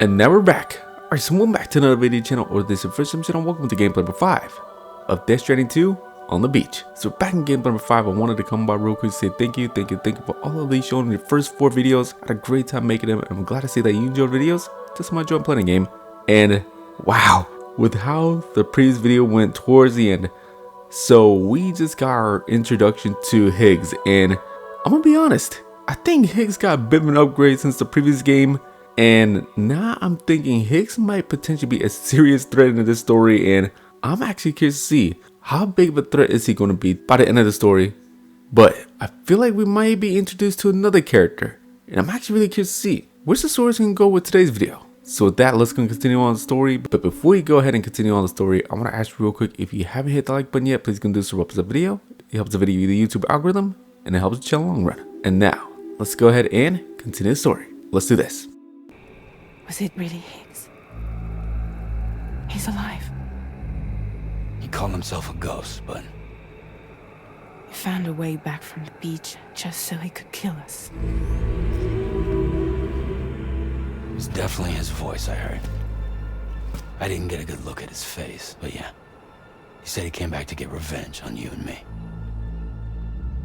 And now we're back. Alright, so welcome back to another video channel, or this is your first time channel. Welcome to gameplay number 5 of Stranding 2 on the beach. So we're back in gameplay number 5. I wanted to come by real quick to say thank you for all of these showing your first 4 videos. I had a great time making them, and I'm glad to see that you enjoyed videos. Just my joy playing a game. And wow, with how the previous video went towards the end. So we just got our introduction to Higgs, and I'm gonna be honest, I think Higgs got a bit of an upgrade since the previous game. And now I'm thinking Higgs might potentially be a serious threat in this story, and I'm actually curious to see how big of a threat is he going to be by the end of the story. But I feel like we might be introduced to another character, and I'm actually really curious to see which the story is going to go with today's video. So with that, let's go and continue on the story. But before we go ahead and continue on the story, I want to ask you real quick, if you haven't hit the like button yet, please go and do so to help the video. It helps the video with the YouTube algorithm, and it helps the channel in the long run. And now, let's go ahead and continue the story. Let's do this. Was it really Higgs? He's alive. He called himself a ghost, but He found a way back from the beach just so he could kill us. it was definitely his voice I heard. I didn't get a good look at his face, but yeah. He said he came back to get revenge on you and me.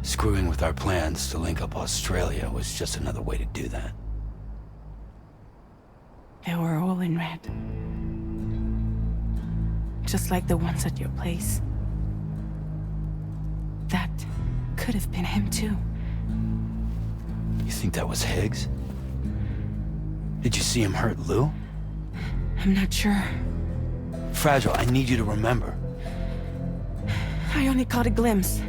Screwing with our plans to link up Australia was just another way to do that. They were all in red. Just like the ones at your place. That could have been him too. You think that was Higgs? Did you see him hurt Lou? I'm not sure. Fragile, I need you to remember. I only caught a glimpse.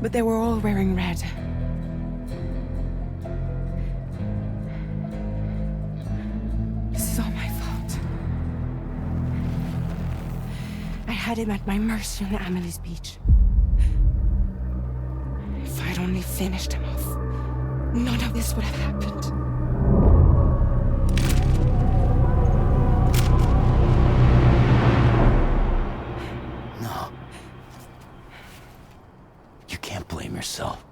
But they were all wearing red. This is all my fault. I had him at my mercy on Amelie's beach. If I'd only finished him off, none of this would have happened. No. You can't blame yourself.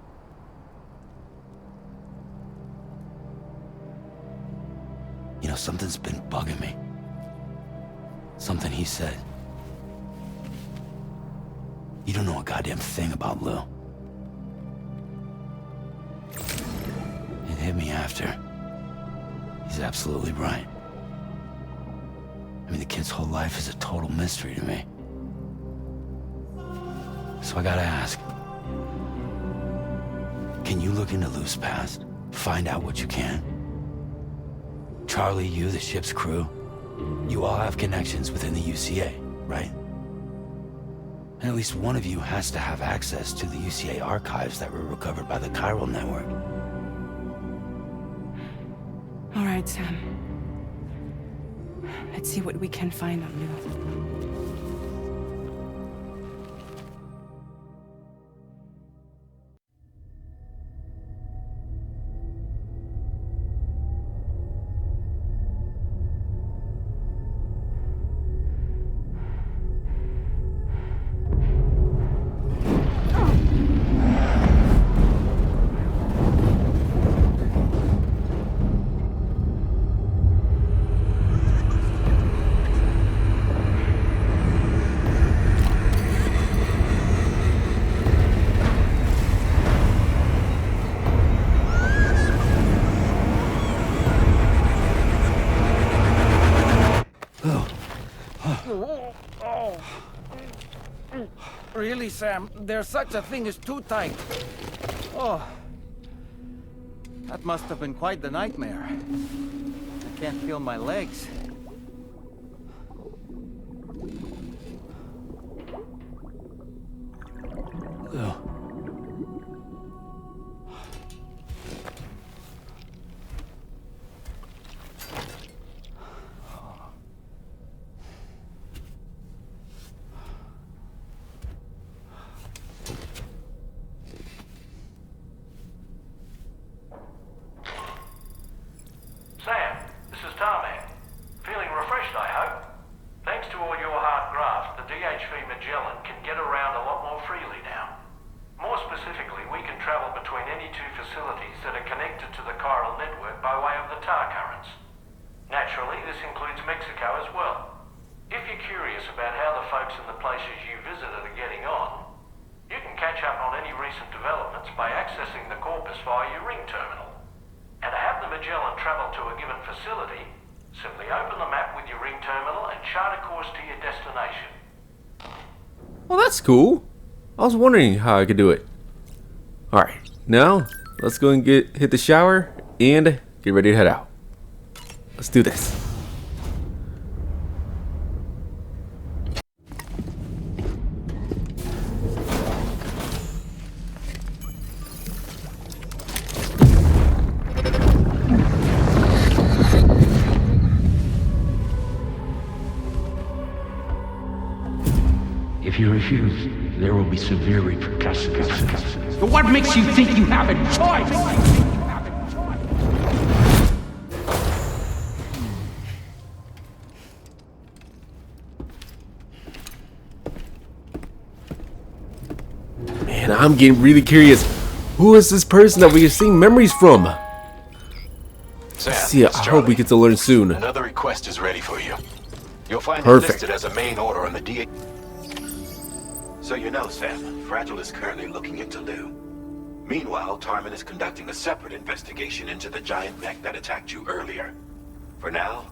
You know, something's been bugging me. Something he said. You don't know a goddamn thing about Lou. It hit me after. He's absolutely right. I mean, the kid's whole life is a total mystery to me. So I gotta ask. Can you look into Lou's past? Find out what you can? Charlie, you, the ship's crew, you all have connections within the UCA, right? And at least one of you has to have access to the UCA archives that were recovered by the chiral network. All right, Sam. Let's see what we can find on Lou. Really, Sam? There's such a thing as too tight. Oh. That must have been quite the nightmare. I can't feel my legs. Lou. Sam, this is Tarmac. Feeling refreshed, I hope. Thanks to all your hard graft, the DHV Magellan can get around a lot more freely now. More specifically, we can travel between any two facilities that are connected to the chiral network by way of the tar currents. this includes Mexico as well. If you're curious about how the folks in the places you visited are getting on, you can catch up on any recent developments by accessing the Corpus via your ring terminal. And to have the Magellan travel to a given facility, simply open the map with your ring terminal and chart a course to your destination. Well, that's cool. I was wondering how I could do it. Alright, now let's go and hit the shower and get ready to head out. Let's do this. If you refuse, there will be severe repercussions. But what makes you think you have a choice? Man, I'm getting really curious. Who is this person that we are seeing memories from? Sam, See, I hope we get to learn soon. Another request is ready for you. You'll find Perfect. it listed as a main order on the DA. So you know, Sam, Fragile is currently looking into Lou. Meanwhile, Tarman is conducting a separate investigation into the giant mech that attacked you earlier. For now,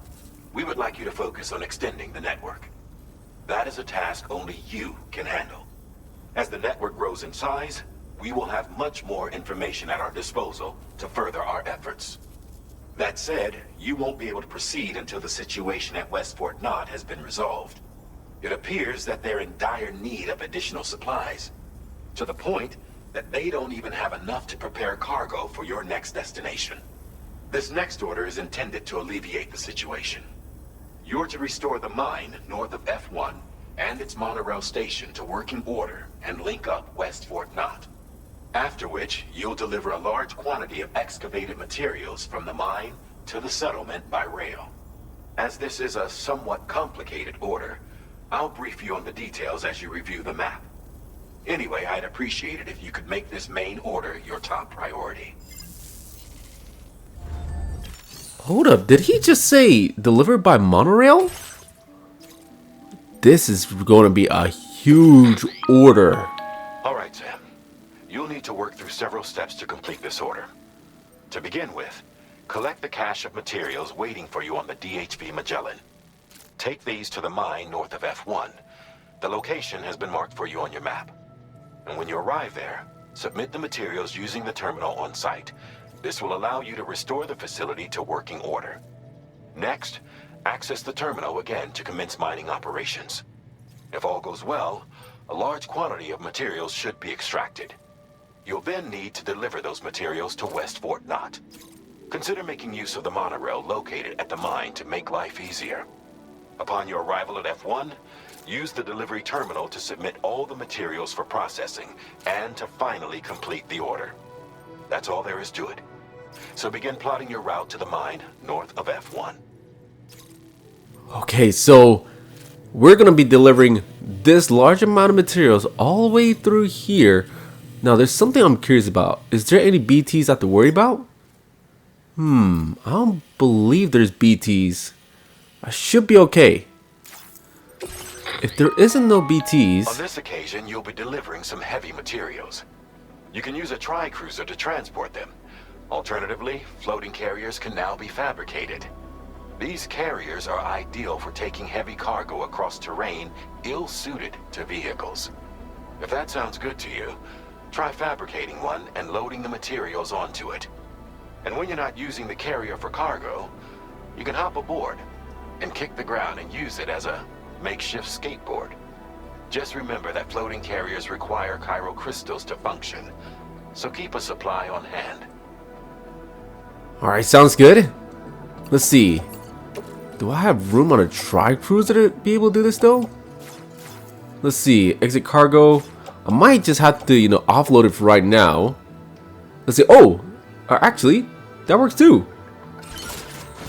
we would like you to focus on extending the network. That is a task only you can handle. As the network grows in size, we will have much more information at our disposal to further our efforts. That said, you won't be able to proceed until the situation at West Fort Knott has been resolved. It appears that they're in dire need of additional supplies, to the point that they don't even have enough to prepare cargo for your next destination. This next order is intended to alleviate the situation. You're to restore the mine north of F1 and its monorail station to working order and link up West Fort Knott. After which, you'll deliver a large quantity of excavated materials from the mine to the settlement by rail. As this is a somewhat complicated order, I'll brief you on the details as you review the map. Anyway, I'd appreciate it if you could make this main order your top priority. Hold up, did he just say delivered by monorail? This is going to be a huge order. All right, Sam. You'll need to work through several steps to complete this order. To begin with, collect the cache of materials waiting for you on the DHV Magellan. Take these to the mine north of F1. The location has been marked for you on your map. And when you arrive there, submit the materials using the terminal on site. This will allow you to restore the facility to working order. Next, access the terminal again to commence mining operations. If all goes well, a large quantity of materials should be extracted. You'll then need to deliver those materials to West Fort Knott. Consider making use of the monorail located at the mine to make life easier. Upon your arrival at F1, use the delivery terminal to submit all the materials for processing and to finally complete the order. That's all there is to it. So begin plotting your route to the mine north of F1. Okay, so we're going to be delivering this large amount of materials all the way through here. Now, there's something I'm curious about. Is there any BTs I have to worry about? I don't believe there's BTs. I should be okay. If there isn't no BTs... On this occasion, you'll be delivering some heavy materials. You can use a tri-cruiser to transport them. Alternatively, floating carriers can now be fabricated. These carriers are ideal for taking heavy cargo across terrain ill-suited to vehicles. If that sounds good to you, try fabricating one and loading the materials onto it. And when you're not using the carrier for cargo, you can hop aboard and kick the ground and use it as a makeshift skateboard. Just remember that floating carriers require chiral crystals to function, so keep a supply on hand. Alright, sounds good. Let's see. Do I have room on a tri-cruiser to be able to do this though? Let's see. Exit cargo. I might just have to, offload it for right now. Let's see. Oh! Actually, that works too.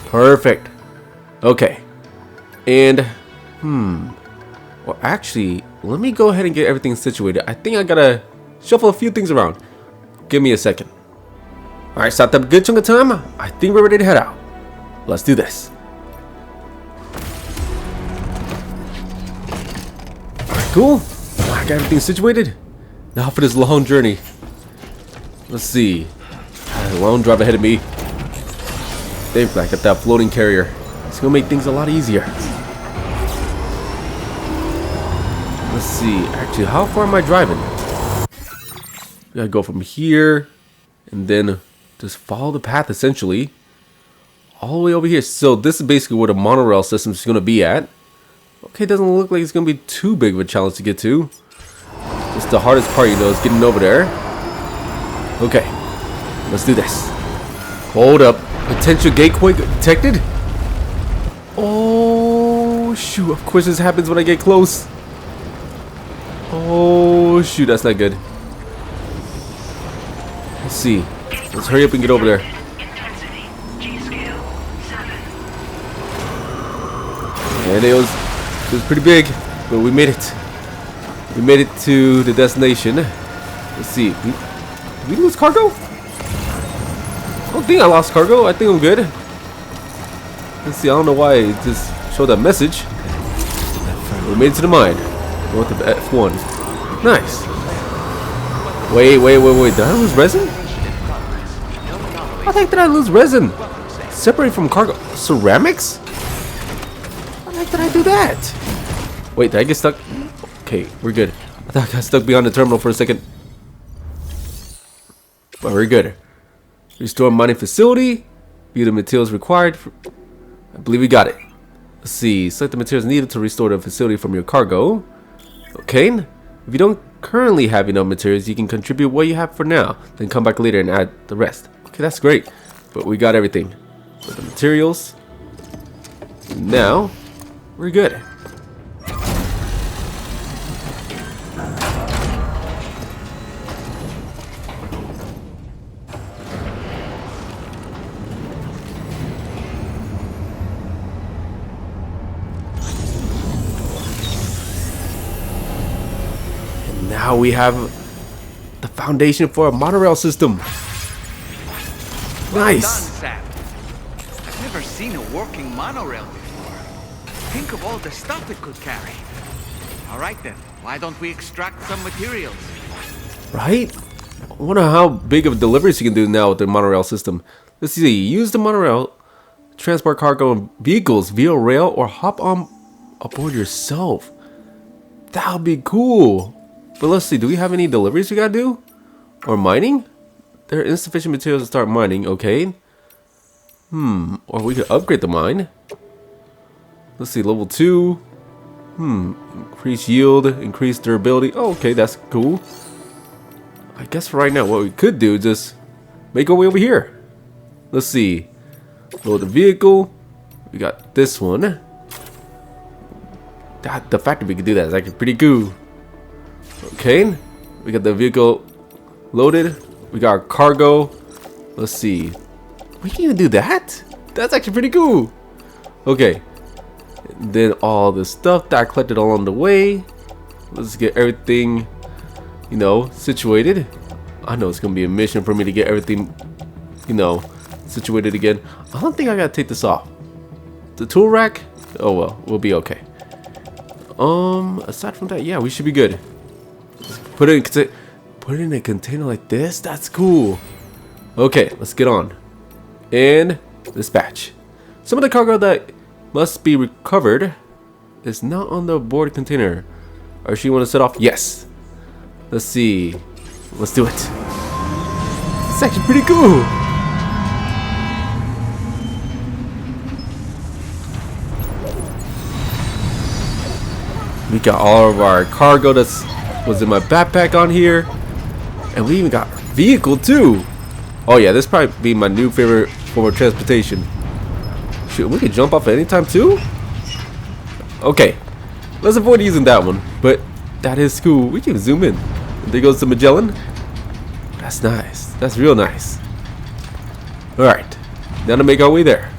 Perfect. Okay. And, well, actually, let me go ahead and get everything situated. I think I gotta shuffle a few things around. Give me a second. Alright, stopped up a good chunk of time. I think we're ready to head out. Let's do this. cool. I got everything situated. Now for this long journey. Let's see. A long drive ahead of me. There, I got that floating carrier. It's gonna make things a lot easier. Let's see. Actually, how far am I driving? We gotta go from here and then just follow the path essentially all the way over here. So this is basically where the monorail system is gonna be at. Okay, doesn't look like it's gonna be too big of a challenge to get to. Just the hardest part, you know, is getting over there. Okay, let's do this. Hold up. Potential gateway detected? Oh, shoot. Of course this happens when I get close. Oh, shoot. That's not good. Let's see. Let's hurry up and get over there. And it was pretty big, but we made it. We made it to the destination. Let's see. Did we lose cargo? I don't think I lost cargo. I think I'm good. Let's see. I don't know why it just showed that message. We made it to the mine. Go with the F1. Nice. Wait. Did I lose resin? I think did I lose resin? Separate from cargo. Ceramics? How the heck did I do that? Wait, did I get stuck? Okay, we're good. I thought I got stuck behind the terminal for a second. But we're good. Restore mining facility. View the materials required. I believe we got it. Let's see. Select the materials needed to restore the facility from your cargo. Okay. If you don't currently have enough materials, you can contribute what you have for now. Then come back later and add the rest. Okay, that's great. But we got everything. With the materials. Now, we're good. Now we have the foundation for a monorail system. Well Nice. done, Sam. I've never seen a working monorail before. Think of all the stuff it could carry. All right then, why don't we extract some materials? Right? I wonder how big of deliveries you can do now with the monorail system. Let's see. Use the monorail to transport cargo and vehicles via rail or hop on aboard yourself. That would be cool. But let's see. Do we have any deliveries we gotta do? Or mining? There are insufficient materials to start mining. Okay. Or we could upgrade the mine. Let's see. Level 2. Increase yield. Increase durability. Oh, okay. That's cool. I guess for right now, what we could do is just make our way over here. Let's see. Load the vehicle. We got this one. The fact that we could do that is actually pretty cool. Okay. We got the vehicle loaded. We got our cargo. Let's see. We can even do that? That's actually pretty cool. Okay. And then all the stuff that I collected along the way. Let's get everything, you know, situated. I know it's gonna be a mission for me to get everything, you know, situated again. I don't think I gotta take this off. The tool rack? Oh well, we'll be okay. Aside from that, yeah, we should be good. Put it in a container like this? That's cool. Okay, let's get on. And dispatch. Some of the cargo that must be recovered is not on the board container. Or she want to set off? Yes. Let's see. Let's do it. It's actually pretty cool. We got all of our cargo that was in my backpack on here. And we even got a vehicle too. Oh yeah, this probably be my new favorite form of transportation. Shoot, we could jump off at any time too? Okay. Let's avoid using that one. But that is cool. We can zoom in. There goes the Magellan. That's nice. That's real nice. Alright. Now to make our way there.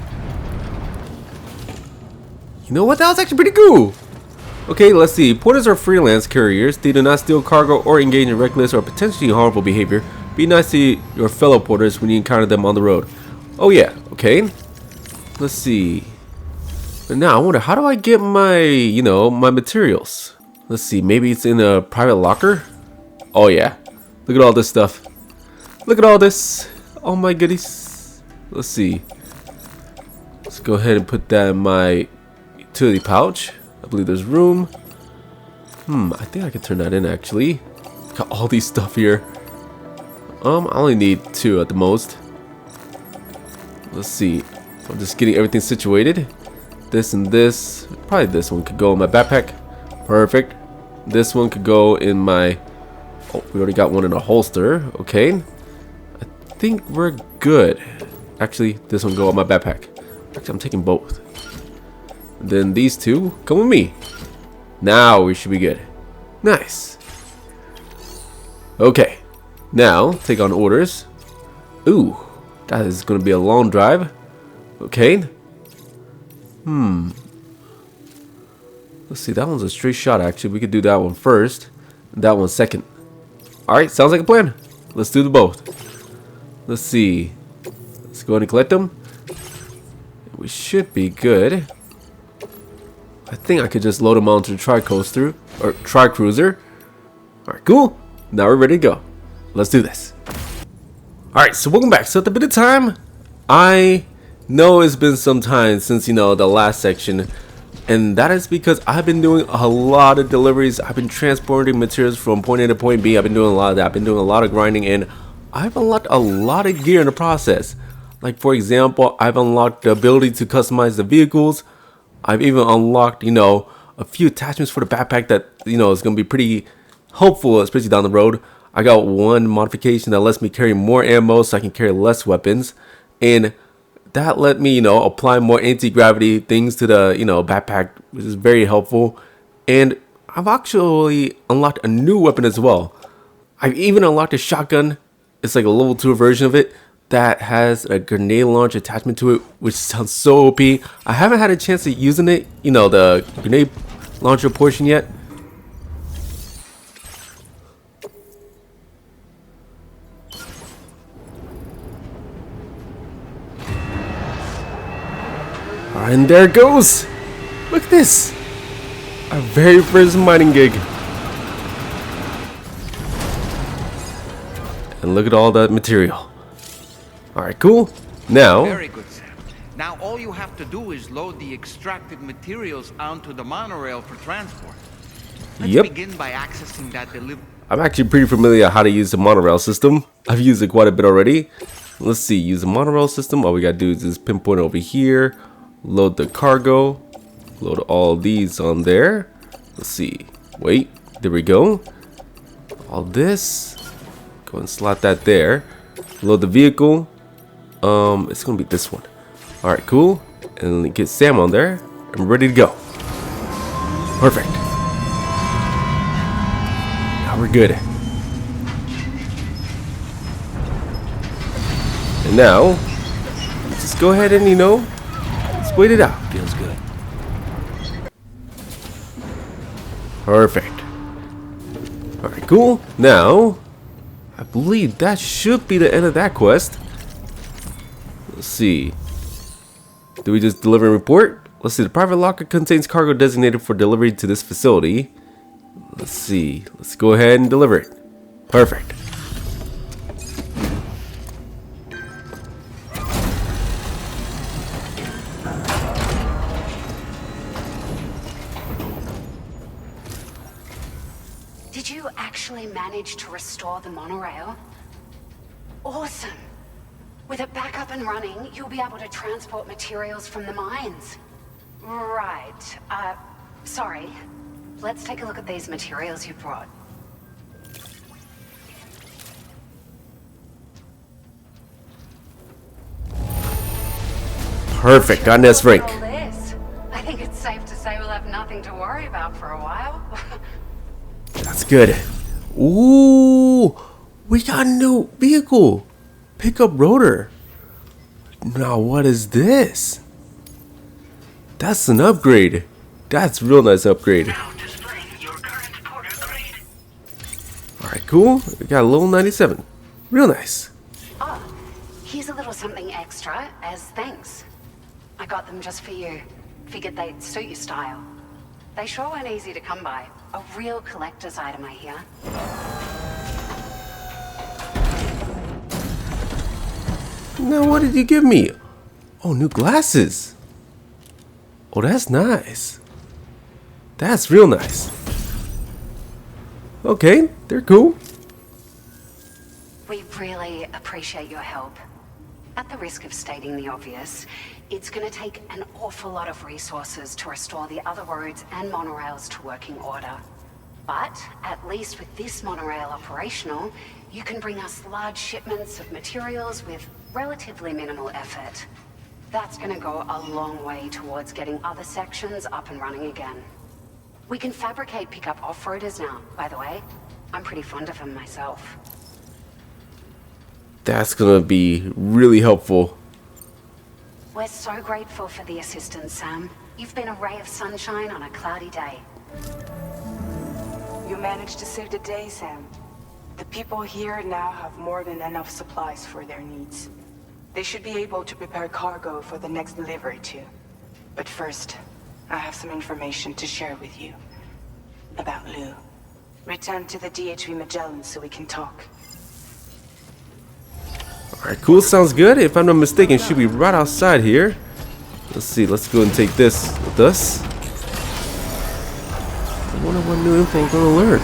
You know what? That was actually pretty cool. Okay, let's see. Porters are freelance carriers. They do not steal cargo or engage in reckless or potentially harmful behavior. Be nice to your fellow porters when you encounter them on the road. Oh yeah, okay. Let's see. But now I wonder, how do I get my, you know, my materials? Let's see, maybe it's in a private locker? Oh yeah. Look at all this stuff. Look at all this. Oh my goodies. Let's see. Let's go ahead and put that in my utility pouch. I believe there's room. I think I can turn that in actually. Got all these stuff here. I only need 2 at the most. Let's see. I'm just getting everything situated. This and this. Probably this one could go in my backpack. Perfect. This one could go in my... Oh, we already got one in a holster. Okay. I think we're good. Actually, this one go in my backpack. Actually, I'm taking both. And then these 2 come with me. Now we should be good. Nice. Okay. Now, take on orders. Ooh. That is going to be a long drive. Okay. Let's see, that one's a straight shot actually. We could do that one first, and that one second. Alright, sounds like a plan. Let's do the both. Let's see. Let's go ahead and collect them. We should be good. I think I could just load them onto the tri-coaster or tri-cruiser. Alright, cool. Now we're ready to go. Let's do this. Alright, so welcome back. So at the bit of time, I know it's been some time since, you know, the last section. And that is because I've been doing a lot of deliveries. I've been transporting materials from point A to point B. I've been doing a lot of that. I've been doing a lot of grinding, and I've unlocked a lot of gear in the process. Like, for example, I've unlocked the ability to customize the vehicles. I've even unlocked, you know, a few attachments for the backpack that, you know, is going to be pretty helpful, especially down the road. I got one modification that lets me carry more ammo so I can carry less weapons. And that let me, you know, apply more anti-gravity things to the, you know, backpack, which is very helpful. And I've actually unlocked a new weapon as well. I've even unlocked a shotgun. It's like a level 2 version of it that has a grenade launch attachment to it, which sounds so OP. I haven't had a chance of using it, you know, the grenade launcher portion yet. And there it goes. Look at this. Our very first mining gig. And look at all that material. Alright, cool. Now. Very good, Sam. Now all you have to do is load the extracted materials onto the monorail for transport. Let's begin by accessing that delivery. I'm actually pretty familiar how to use the monorail system. I've used it quite a bit already. Let's see. Use the monorail system. All we gotta do is just pinpoint over here. Load the cargo. Load all these on there. Let's see. Wait. There we go. All this. Go and slot that there. Load the vehicle. It's gonna be this one. Alright, cool. And get Sam on there. I'm ready to go. Perfect. Now we're good. And now, just go ahead and, you know, wait it out. Feels good. Perfect. Alright, cool. Now, I believe that should be the end of that quest. Let's see. Do we just deliver and report? Let's see. The private locker contains cargo designated for delivery to this facility. Let's see. Let's go ahead and deliver it. Perfect. Did you actually manage to restore the monorail? Awesome! With it back up and running, you'll be able to transport materials from the mines. Right. Sorry. Let's take a look at these materials you brought. Perfect. Got Nest Frank. I think it's safe to say we'll have nothing to worry about for a while. That's good. Ooh, we got a new vehicle. Pickup rotor. Now what is this? That's an upgrade. That's a real nice upgrade. Alright, cool. We got a level 97. Real nice. Oh, here's a little something extra as thanks. I got them just for you. Figured they'd suit your style. They sure weren't easy to come by. A real collector's item, I hear. Now, what did you give me? Oh, new glasses. Oh, that's nice. That's real nice. Okay, they're cool. We really appreciate your help. At the risk of stating the obvious, it's going to take an awful lot of resources to restore the other roads and monorails to working order. But at least with this monorail operational, you can bring us large shipments of materials with relatively minimal effort. That's going to go a long way towards getting other sections up and running again. We can fabricate pickup off-roaders now, by the way. I'm pretty fond of them myself. That's gonna be really helpful. We're so grateful for the assistance, Sam. You've been a ray of sunshine on a cloudy day. You managed to save the day, Sam. The people here now have more than enough supplies for their needs. They should be able to prepare cargo for the next delivery too. But first, I have some information to share with you. About Lou. Return to the DHV Magellan so we can talk. Alright, cool, sounds good. If I'm not mistaken, should be right outside here. Let's see, let's go and take this with us. I wonder what new info we're gonna learn.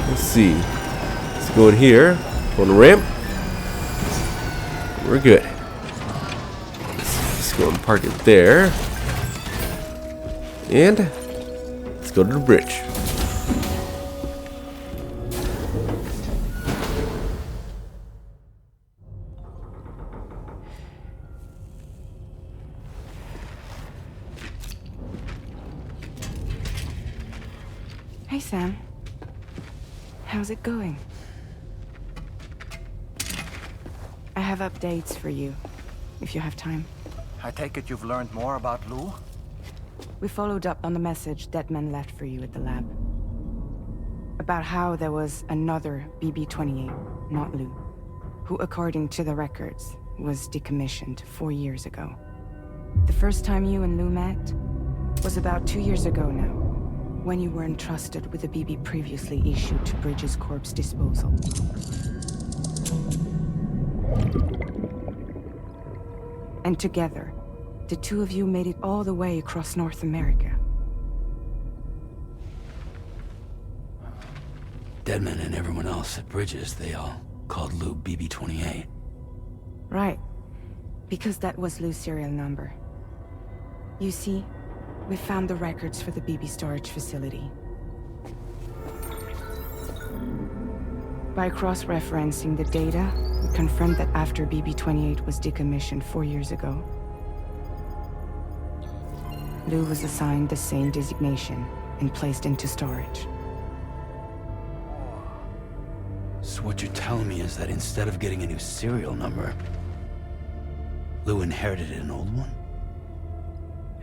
Let's see. Let's go in here. Go on the ramp. We're good. Let's go and park it there. And let's go to the bridge. Hey, Sam. How's it going? I have updates for you, if you have time. I take it you've learned more about Lou? We followed up on the message Deadman left for you at the lab. About how there was another BB-28, not Lou, who, according to the records, was decommissioned 4 years ago. The first time you and Lou met was about 2 years ago now, when you were entrusted with the BB previously issued to Bridges Corp's disposal. And together, the two of you made it all the way across North America. Deadman and everyone else at Bridges, they all called Lou BB-28. Right. Because that was Lou's serial number. You see, we found the records for the BB storage facility. By cross-referencing the data, we confirmed that after BB-28 was decommissioned 4 years ago, Lou was assigned the same designation and placed into storage. So what you're telling me is that instead of getting a new serial number, Lou inherited an old one?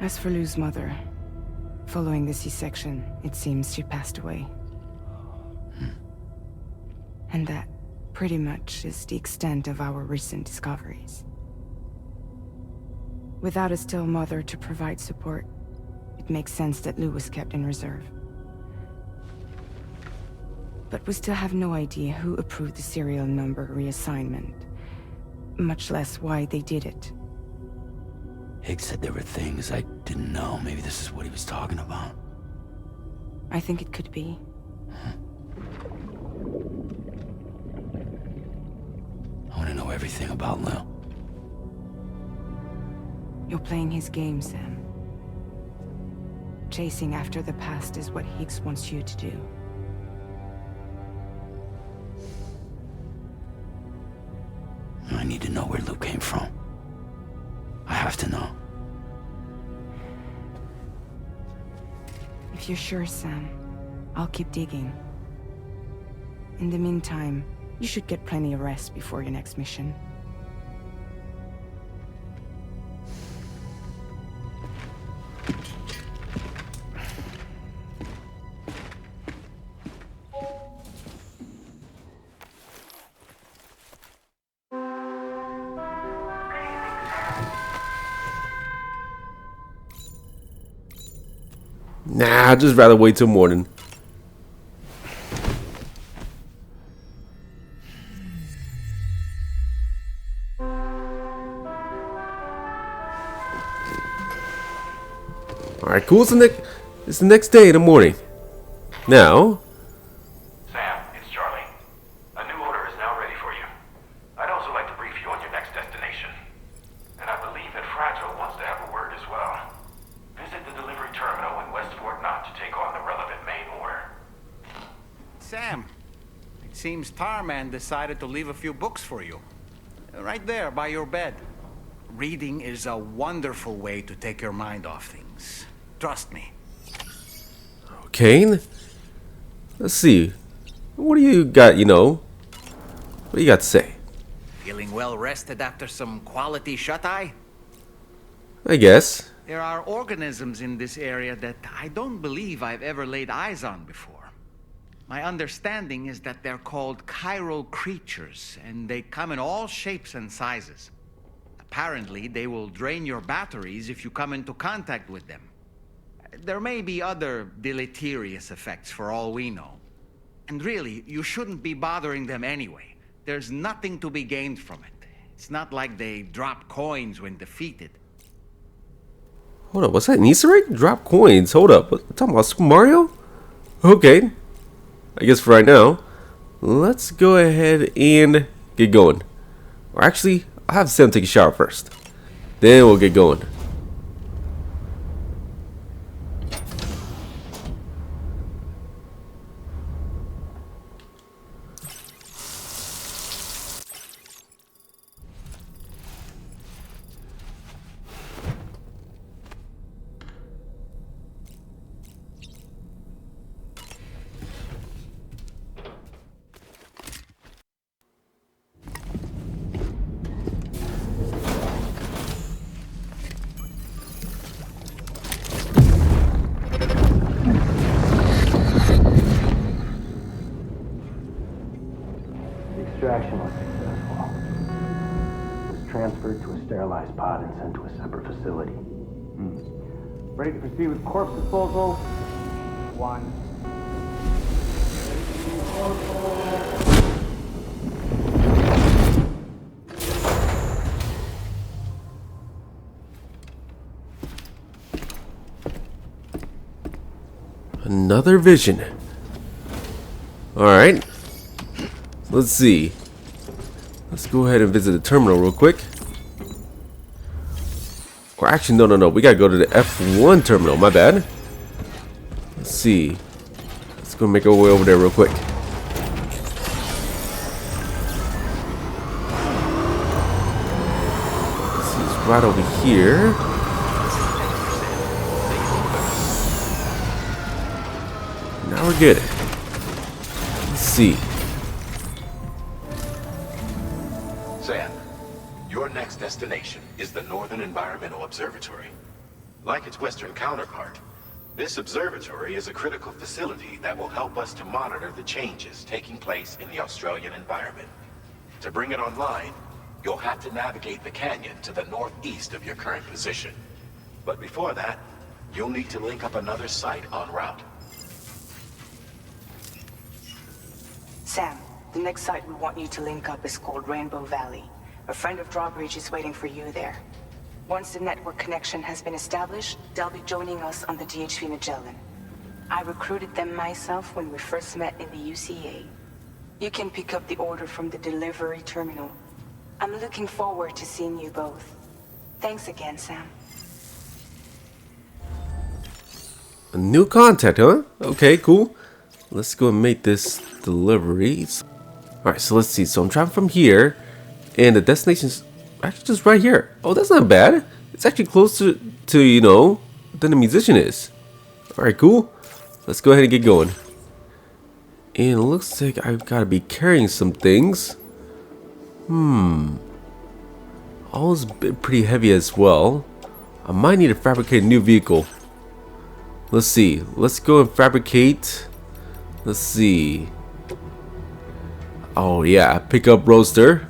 As for Lou's mother, following the C-section, it seems she passed away. And that, pretty much, is the extent of our recent discoveries. Without a still mother to provide support, it makes sense that Lou was kept in reserve. But we still have no idea who approved the serial number reassignment, much less why they did it. Higgs said there were things I didn't know. Maybe this is what he was talking about. I think it could be. I want to know everything about Lou. You're playing his game, Sam. Chasing after the past is what Higgs wants you to do. I need to know where Lou came from. I have to know. If you're sure, Sam, I'll keep digging. In the meantime, you should get plenty of rest before your next mission. Nah, I'd just rather wait till morning. Alright, cool. It's the next day in the morning. Now, Sam, it's Charlie. A new order is now ready for you. I'd also like to brief you on your next destination. And I believe that Fragile wants to have a word as well. Visit the delivery terminal in West Fort Knott to take on the relevant main order. Sam, it seems Tarman decided to leave a few books for you. Right there by your bed. Reading is a wonderful way to take your mind off things. Trust me. okay. Let's see. What do you got, you know? What do you got to say? Feeling well rested after some quality shut-eye? I guess. There are organisms in this area that I don't believe I've ever laid eyes on before. My understanding is that they're called chiral creatures, and they come in all shapes and sizes. Apparently, they will drain your batteries if you come into contact with them. There may be other deleterious effects for all we know. And really, you shouldn't be bothering them anyway. There's nothing to be gained from it. It's not like they drop coins when defeated. Hold up, what's that? An Easter egg? Drop coins. Hold up. What, talking about Super Mario? Okay. I guess for right now, let's go ahead and get going. Or actually, I'll have Sam take a shower first. Then we'll get going. Extraction was successful. It was transferred to a sterilized pod and sent to a separate facility. Ready to proceed with corpse disposal? 1. Another vision. Alright. Let's see. Let's go ahead and visit the terminal real quick. Or actually, no. We gotta go to the F1 terminal. My bad. Let's see. Let's go make our way over there real quick. Let's see. It's right over here. Now we're good. Let's see. Sam, your next destination is the Northern Environmental Observatory. Like its Western counterpart, this observatory is a critical facility that will help us to monitor the changes taking place in the Australian environment. To bring it online, you'll have to navigate the canyon to the northeast of your current position. But before that, you'll need to link up another site en route. Sam, the next site we want you to link up is called Rainbow Valley. A friend of Drawbridge is waiting for you there. Once the network connection has been established, they'll be joining us on the DHV Magellan. I recruited them myself when we first met in the UCA. You can pick up the order from the delivery terminal. I'm looking forward to seeing you both. Thanks again, Sam. A new contact, huh? Okay, cool. Let's go and make this delivery. Alright, so let's see. So I'm traveling from here, and the destination's actually just right here. Oh, that's not bad. It's actually closer to, you know, than the musician is. Alright, cool. Let's go ahead and get going. And it looks like I've got to be carrying some things. All is pretty heavy as well. I might need to fabricate a new vehicle. Let's see. Let's go and fabricate. Let's see. Oh yeah, pickup roadster.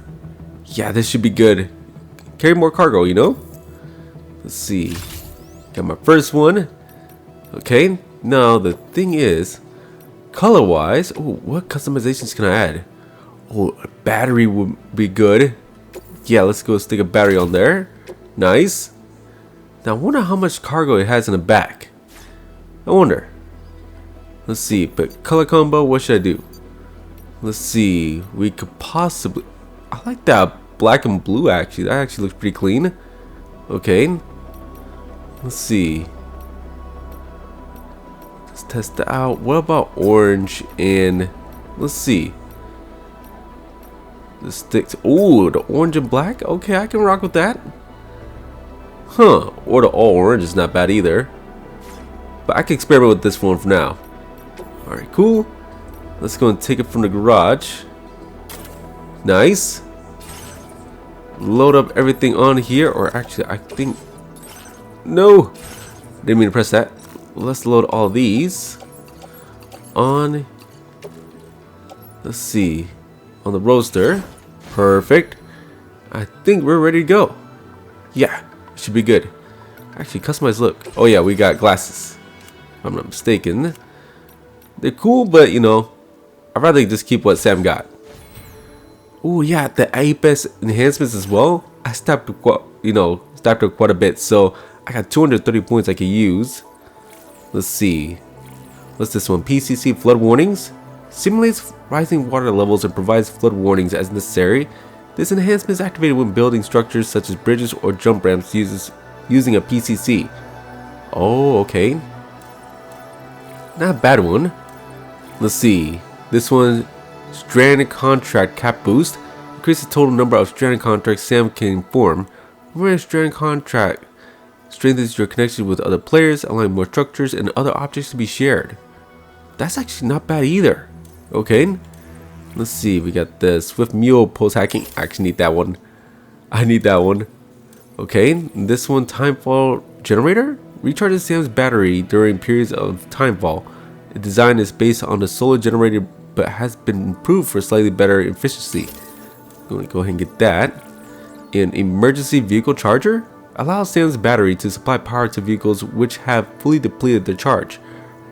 Yeah, this should be good. Carry more cargo, you know. Let's see. Got my first one. Okay, now the thing is, color-wise, oh, what customizations can I add? Oh, a battery would be good. Yeah, let's go stick a battery on there. Nice. Now I wonder how much cargo it has in the back. I wonder. Let's see, but color combo, what should I do? Let's see, we could possibly, I like that black and blue actually, that actually looks pretty clean. Okay. Let's see. Let's test that out. What about orange and, let's see. The sticks, ooh, the orange and black? Okay, I can rock with that. Huh, or the all orange is not bad either. But I can experiment with this one for now. Alright, cool. Let's go and take it from the garage. Nice. Load up everything on here, or actually I think, no, didn't mean to press that. Let's load all these on, let's see, on the roaster. Perfect. I think we're ready to go. Yeah, should be good. Actually, customized look. Oh yeah, we got glasses, if I'm not mistaken. They're cool, but you know, I'd rather just keep what Sam got. Oh yeah, the Apex enhancements as well. I stacked up quite a bit, so I got 230 points I can use. Let's see, what's this one? PCC flood warnings. Simulates rising water levels and provides flood warnings as necessary. This enhancement is activated when building structures such as bridges or jump ramps using a PCC. Oh, okay. Not a bad one. Let's see. This one, Stranding contract cap boost. Increase the total number of stranded contracts Sam can form. When a stranded contract strengthens your connection with other players, allowing more structures and other objects to be shared. That's actually not bad either. Okay. Let's see. We got the Swift Mule post hacking. I actually need that one. I need that one. Okay. This one, Timefall Generator. Recharges Sam's battery during periods of timefall. The design is based on the solar generator but has been improved for slightly better efficiency. I'm going to go ahead and get that. An emergency vehicle charger allows Sam's battery to supply power to vehicles which have fully depleted their charge.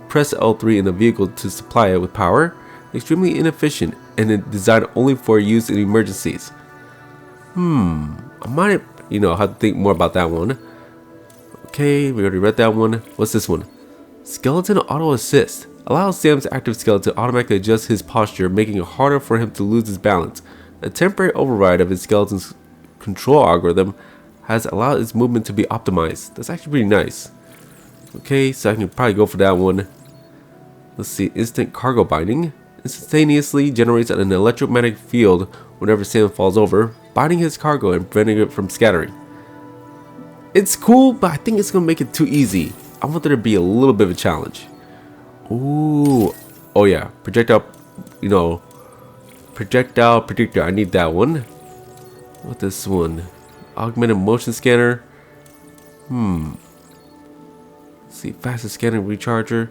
Press L3 in the vehicle to supply it with power. Extremely inefficient and designed only for use in emergencies. I might, have to think more about that one. Okay, we already read that one. What's this one? Skeleton Auto Assist. Allows Sam's active skeleton to automatically adjust his posture, making it harder for him to lose his balance. A temporary override of his skeleton's control algorithm has allowed its movement to be optimized. That's actually pretty nice. Okay, so I can probably go for that one. Let's see, instant cargo binding. Instantaneously generates an electromagnetic field whenever Sam falls over, binding his cargo and preventing it from scattering. It's cool, but I think it's gonna make it too easy. I want there to be a little bit of a challenge. Ooh, oh yeah, projectile, projectile predictor. I need that one. What this one? Augmented motion scanner. Let's see, fastest scanning recharger.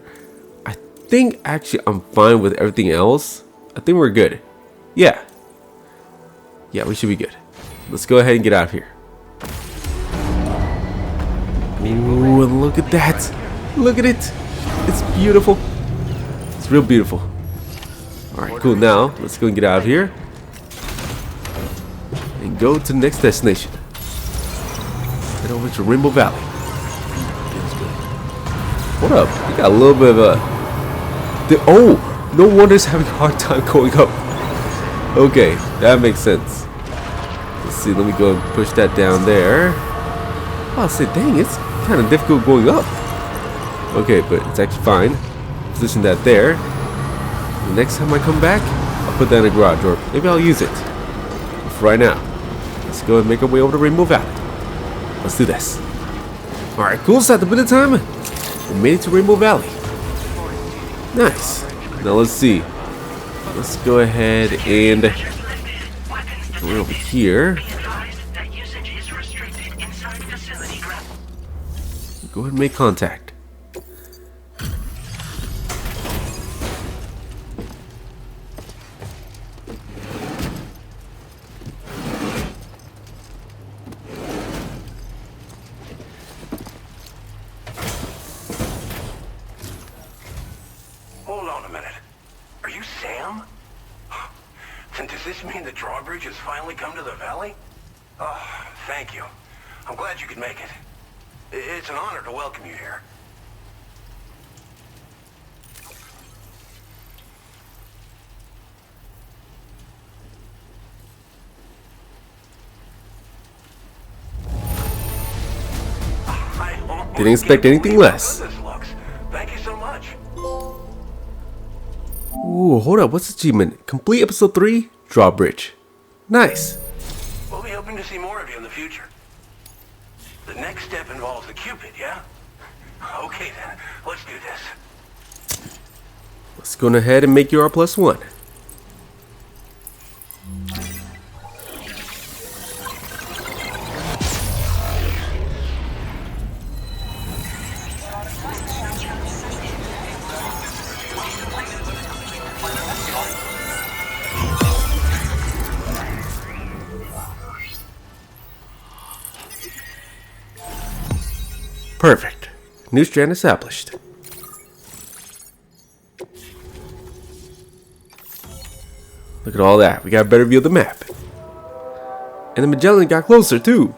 I think actually I'm fine with everything else. I think we're good. Yeah, we should be good. Let's go ahead and get out of here. Ooh, and look at that. Look at it. It's beautiful. It's real beautiful. Alright, cool. Now, let's go and get out of here. And go to the next destination. Head over to Rainbow Valley. What up? You got a little bit of a... Oh! No wonder it's having a hard time going up. Okay, that makes sense. Let's see, let me go and push that down there. I'll say, dang, it's kind of difficult going up. Okay, but it's actually fine. Position that there. The next time I come back, I'll put that in the garage, or maybe I'll use it. But for right now, let's go and make our way over to Rainbow Valley. Let's do this. Alright, cool. So at the bit of time, we made it to Rainbow Valley. Nice. Now let's see. Let's go ahead and go over here. Go ahead and make contact. this mean the drawbridge has finally come to the valley? Oh, thank you. I'm glad you could make it. It's an honor to welcome you here. Didn't expect anything less. Thank you so much. Ooh, hold up. What's the achievement? Complete episode 3, Drawbridge. Nice. We'll be hoping to see more of you in the future. The next step involves the Cupid, yeah? Okay then, let's do this. Let's go ahead and make you our +1. Perfect. New strand established. Look at all that. We got a better view of the map. And the Magellan got closer too.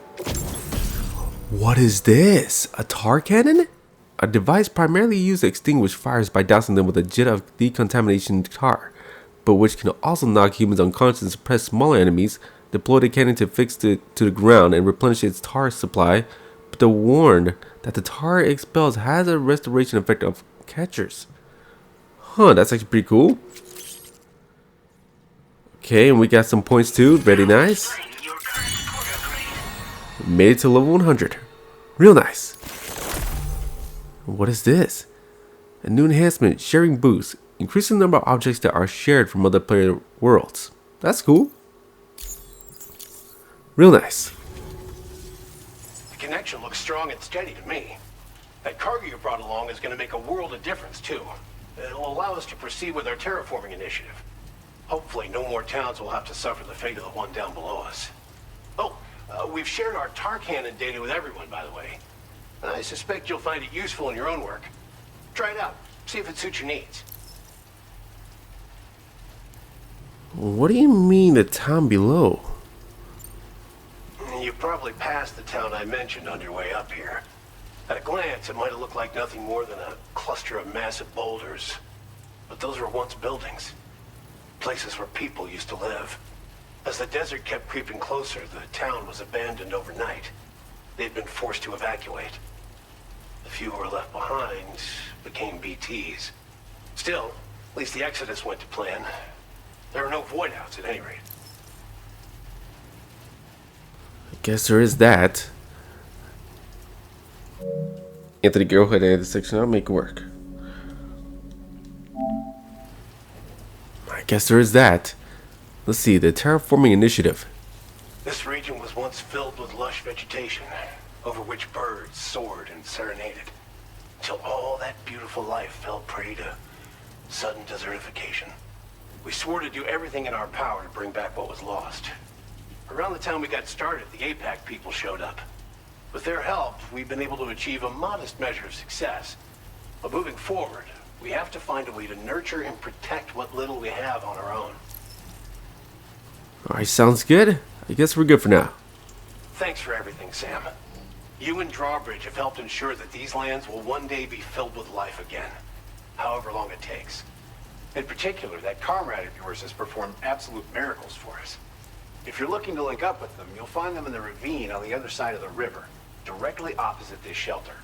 What is this? A tar cannon? A device primarily used to extinguish fires by dousing them with a jet of decontamination tar, but which can also knock humans unconscious and suppress smaller enemies. Deploy the cannon to fix it to the ground and replenish its tar supply, but they're warned that the tar it expels has a restoration effect of catchers. Huh, that's actually pretty cool. Okay, and we got some points too. Very nice. Made it to level 100. Real nice. What is this? A new enhancement, sharing boost. Increasing the number of objects that are shared from other player worlds. That's cool. Real nice. The connection looks strong and steady to me. That cargo you brought along is going to make a world of difference too. It'll allow us to proceed with our terraforming initiative. Hopefully no more towns will have to suffer the fate of the one down below us. Oh, we've shared our tar cannon data with everyone, by the way. I suspect you'll find it useful in your own work. Try it out. See if it suits your needs. What do you mean the town below? You probably passed the town I mentioned on your way up here. At a glance, it might have looked like nothing more than a cluster of massive boulders. But those were once buildings. Places where people used to live. As the desert kept creeping closer, the town was abandoned overnight. They'd been forced to evacuate. The few who were left behind became BTs. Still, at least the exodus went to plan. There are no void-outs at any rate. I guess there is that. Anthony, go ahead and edit the section. I'll make it work. I guess there is that. Let's see, the terraforming initiative. This region was once filled with lush vegetation, over which birds soared and serenaded, until all that beautiful life fell prey to sudden desertification. We swore to do everything in our power to bring back what was lost. Around the time we got started, the APAC people showed up. With their help, we've been able to achieve a modest measure of success. But moving forward, we have to find a way to nurture and protect what little we have on our own. Alright, sounds good. I guess we're good for now. Thanks for everything, Sam. You and Drawbridge have helped ensure that these lands will one day be filled with life again, however long it takes. In particular, that comrade of yours has performed absolute miracles for us. If you're looking to link up with them, you'll find them in the ravine on the other side of the river, directly opposite this shelter.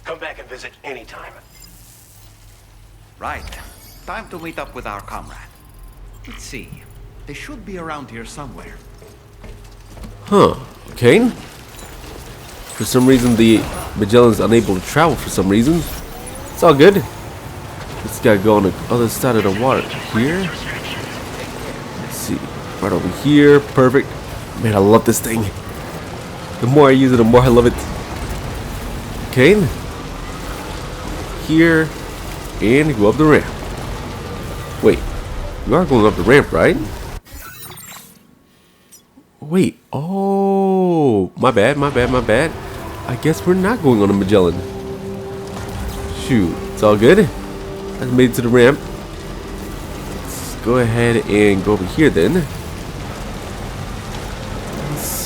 Come back and visit anytime. Right. Time to meet up with our comrade. Let's see. They should be around here somewhere. Huh. Okay. For some reason, the Magellan's unable to travel for some reason. It's all good. Just gotta go on the other side of the water. Here. Let's see. Right over here. Perfect. Man, I love this thing. The more I use it, the more I love it. Okay. Here. And go up the ramp. Wait. You are going up the ramp, right? Wait. Oh. My bad, my bad, my bad. I guess we're not going on a Magellan. Shoot. It's all good. I made it to the ramp. Let's go ahead and go over here then.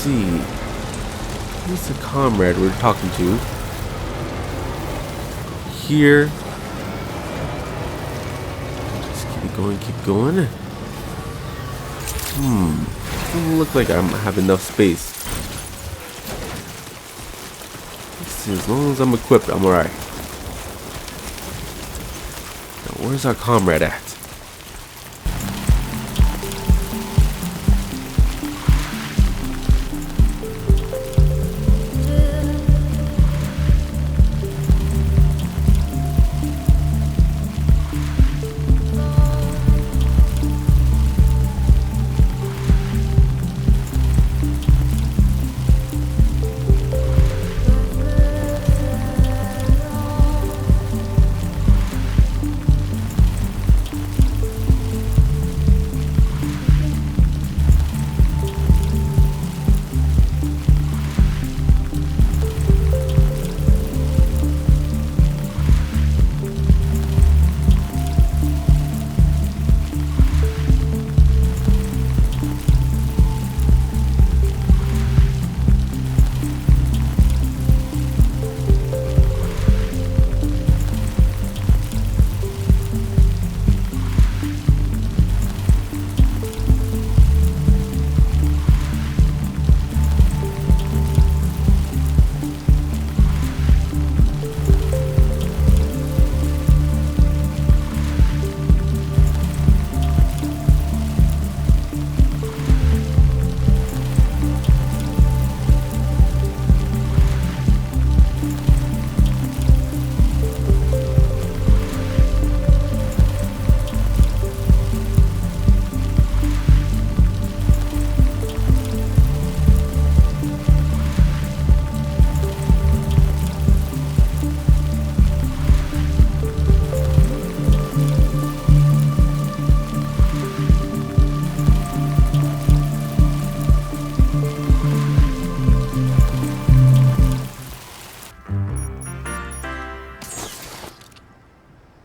see. Who's the comrade we're talking to? Here. Just keep going, keep going. Doesn't look like I have enough space. Let's see, as long as I'm equipped, I'm alright. Now, where's our comrade at?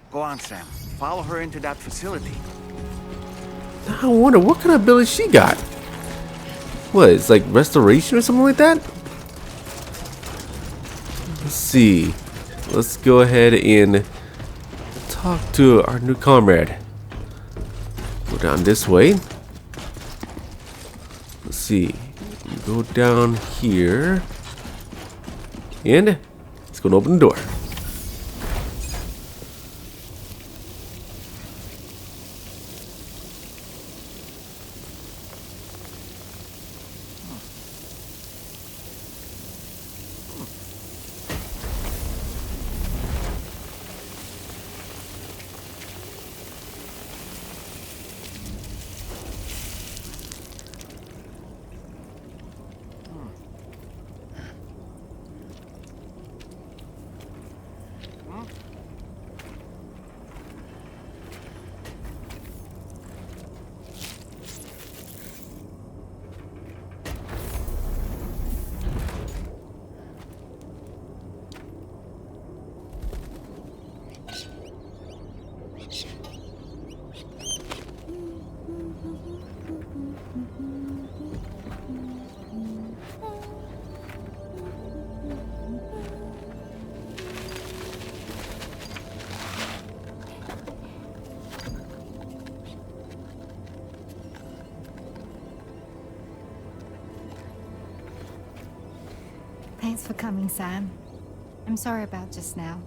Go on, Sam. Follow her into that facility. I wonder what kind of ability she got. What, it's like restoration or something like that? Let's see. Let's go ahead and talk to our new comrade. Go down this way. Let's see. Go down here. And let's go and open the door. Thanks for coming, Sam. I'm sorry about just now.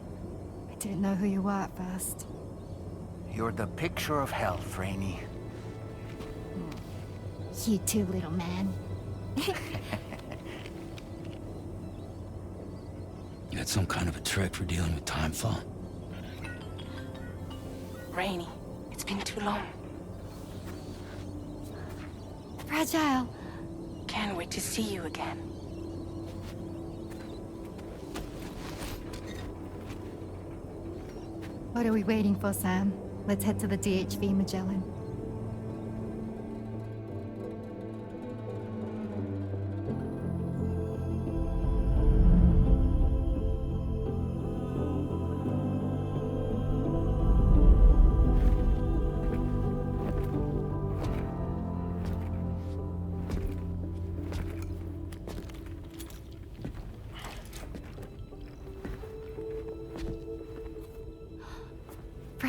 I didn't know who you were at first. You're the picture of health, Rainey. You too, little man. You had some kind of a trick for dealing with time fall? Rainey, it's been too long. Fragile. Can't wait to see you again. What are we waiting for, Sam? Let's head to the DHV Magellan.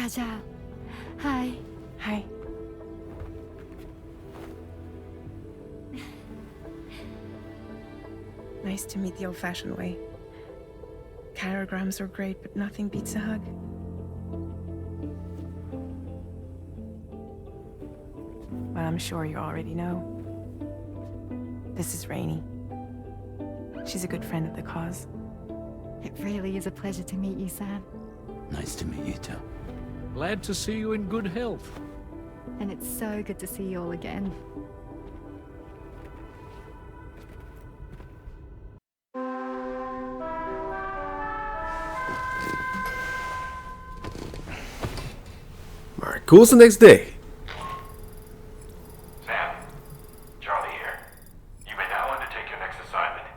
Fragile. Hi. Hi. Nice to meet the old-fashioned way. Carograms are great, but nothing beats a hug. Well, I'm sure you already know. This is Rainey. She's a good friend of the cause. It really is a pleasure to meet you, Sam. Nice to meet you too. Glad to see you in good health. And it's so good to see you all again. Alright, cool. It's the next day. Sam, Charlie here. You may now undertake your next assignment.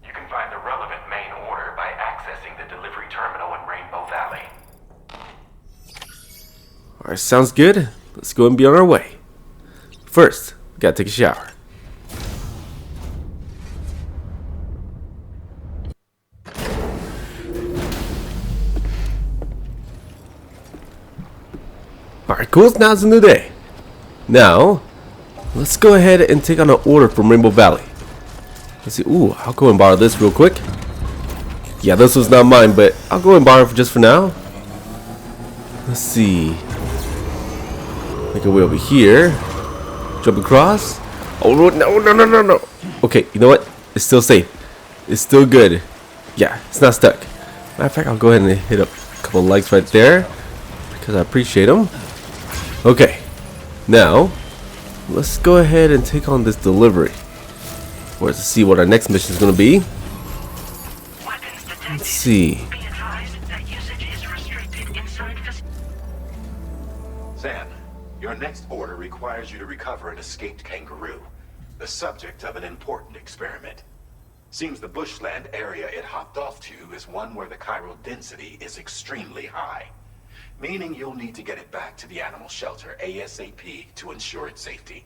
You can find the relevant main order by accessing the delivery terminal in Rainbow Valley. Alright, sounds good. Let's go and be on our way. First, we gotta take a shower. Alright, cool. Now it's a new day. Now, let's go ahead and take on an order from Rainbow Valley. Let's see. Ooh, I'll go and borrow this real quick. Yeah, this was not mine, but I'll go and borrow it just for now. Let's see. Make our way over here. Jump across. Oh, no. Okay, you know what? It's still safe. It's still good. Yeah, it's not stuck. Matter of fact, I'll go ahead and hit up a couple likes right there, because I appreciate them. Okay, now let's go ahead and take on this delivery. Let's see what our next mission is going to be. Let's see. Sam, your next order requires you to recover an escaped kangaroo, the subject of an important experiment. Seems the bushland area it hopped off to is one where the chiral density is extremely high, meaning you'll need to get it back to the animal shelter ASAP to ensure its safety.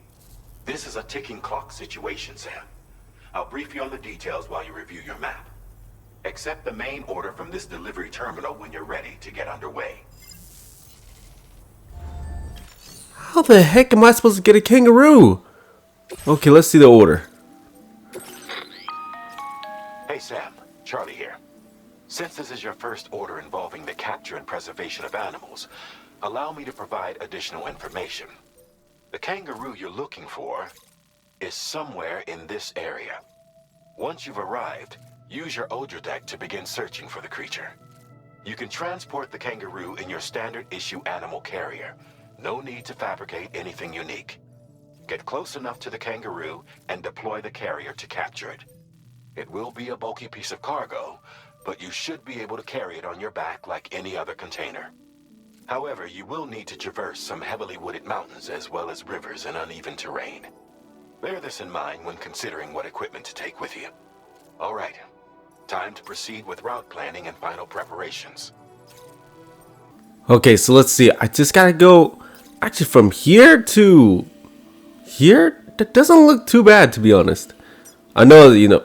This is a ticking clock situation, Sam. I'll brief you on the details while you review your map. Accept the main order from this delivery terminal when you're ready to get underway. How the heck am I supposed to get a kangaroo? Okay, let's see the order. Hey Sam, Charlie here. Since this is your first order involving the capture and preservation of animals, allow me to provide additional information. The kangaroo you're looking for is somewhere in this area. Once you've arrived, use your Odra deck to begin searching for the creature. You can transport the kangaroo in your standard issue animal carrier. No need to fabricate anything unique. Get close enough to the kangaroo and deploy the carrier to capture it. It will be a bulky piece of cargo, but you should be able to carry it on your back like any other container. However, you will need to traverse some heavily wooded mountains as well as rivers and uneven terrain. Bear this in mind when considering what equipment to take with you. All right, time to proceed with route planning and final preparations. Okay, so let's see. I just gotta go actually from here to here. That doesn't look too bad, to be honest. I know that, you know,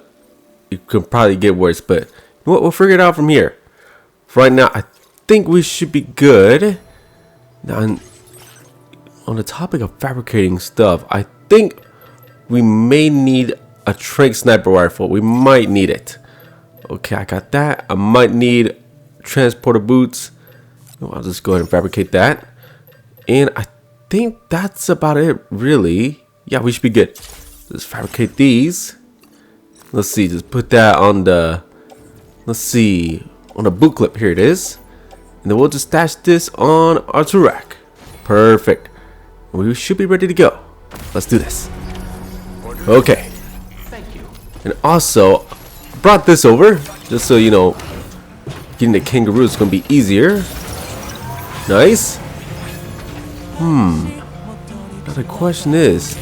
it could probably get worse, but you know what? We'll figure it out from here. For right now, I think we should be good. Now, on the topic of fabricating stuff, I think we may need a trank sniper rifle. We might need it. Okay, I got that. I might need transporter boots. I'll just go ahead and fabricate that. And I think that's about it, really. Yeah, we should be good. Let's fabricate these. Let's see, just put that on the, let's see, on the boot clip. Here it is. And then we'll just stash this on our tool rack. Perfect. We should be ready to go. Let's do this. Okay. Thank you. And also, brought this over, just so you know, getting the kangaroo is going to be easier. Nice. Now the question is,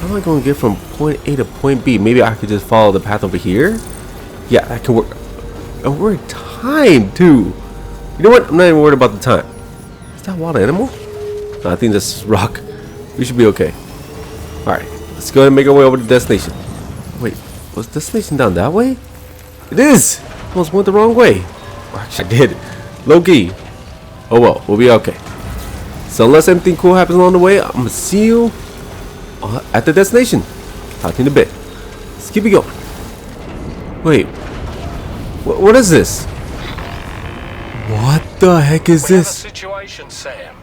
how am I going to get from point A to point B? Maybe I could just follow the path over here. Yeah, that can work. And we're in time too. You know what? I'm not even worried about the time. Is that a wild animal? No, I think this is rock. We should be okay. Alright, let's go ahead and make our way over to the destination. Wait, was the destination down that way? It is! I almost went the wrong way. Or actually, I did. Low-key. Oh well, we'll be okay. So unless anything cool happens along the way, I'm gonna see you at the destination. Talk to you in a bit. Let's keep it going. Wait, what is this? What the heck is We have a this? situation, Sam.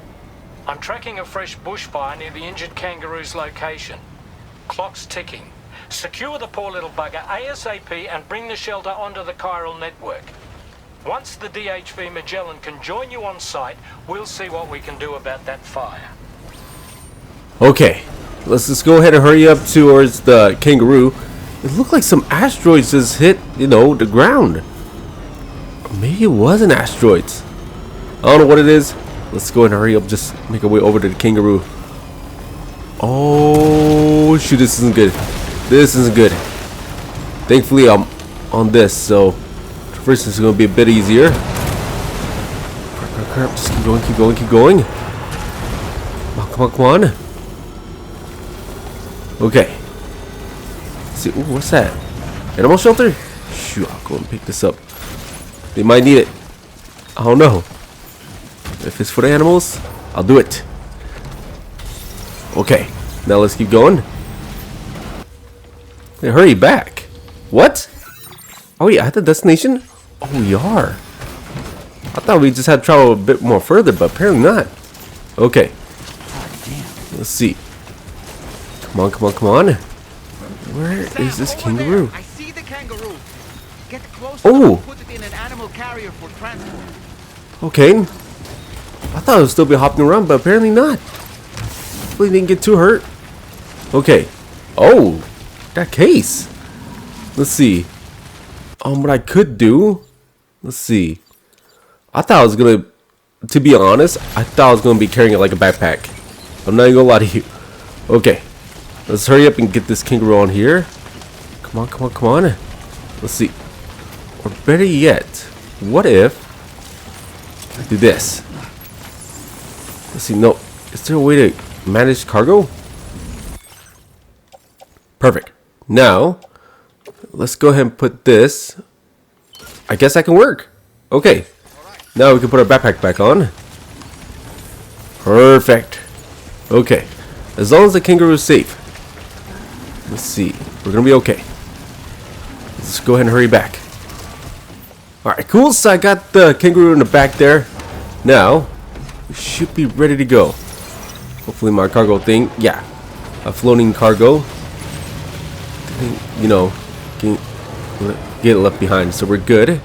I'm tracking a fresh bushfire near the injured kangaroo's location. Clock's ticking. Secure the poor little bugger ASAP and bring the shelter onto the chiral network. Once the DHV Magellan can join you on site, we'll see what we can do about that fire. Okay, let's just go ahead and hurry up towards the kangaroo. It looked like some asteroids just hit, you know, the ground. Or maybe it was an asteroid. I don't know what it is. Let's go ahead and hurry up, just make our way over to the kangaroo. Oh shoot, this isn't good. This isn't good. Thankfully I'm on this, so first is gonna be a bit easier. Crap, just keep going, keep going, keep going. Come on, come on. Okay. Let's see, ooh, what's that? Animal shelter? Shoot, I'll go and pick this up. They might need it. I don't know. If it's for the animals, I'll do it. Okay, now let's keep going. Hey, hurry back. What? Oh yeah, at the destination? Oh, we are. I thought we just had to travel a bit more further, but apparently not. Okay. Let's see. Come on, come on, come on. Where is this kangaroo? I see the kangaroo. Get close. Oh. Put it in an animal carrier for transport. Okay. I thought it would still be hopping around, but apparently not. Hopefully didn't get too hurt. Okay. Oh, that case. Let's see. What I could do. Let's see. I thought I was gonna. To be honest, I thought I was gonna be carrying it like a backpack. I'm not even gonna lie to you. Okay. Let's hurry up and get this kangaroo on here. Come on, come on, come on. Let's see. Or better yet, what if I do this? Let's see. No. Is there a way to manage cargo? Perfect. Now, let's go ahead and put this. I guess that can work. Okay. Now we can put our backpack back on. Perfect. Okay. As long as the kangaroo is safe. Let's see. We're gonna be okay. Let's go ahead and hurry back. Alright, cool. So I got the kangaroo in the back there. Now, we should be ready to go. Hopefully my cargo thing. Yeah. A floating cargo. You know, get left behind. So we're good.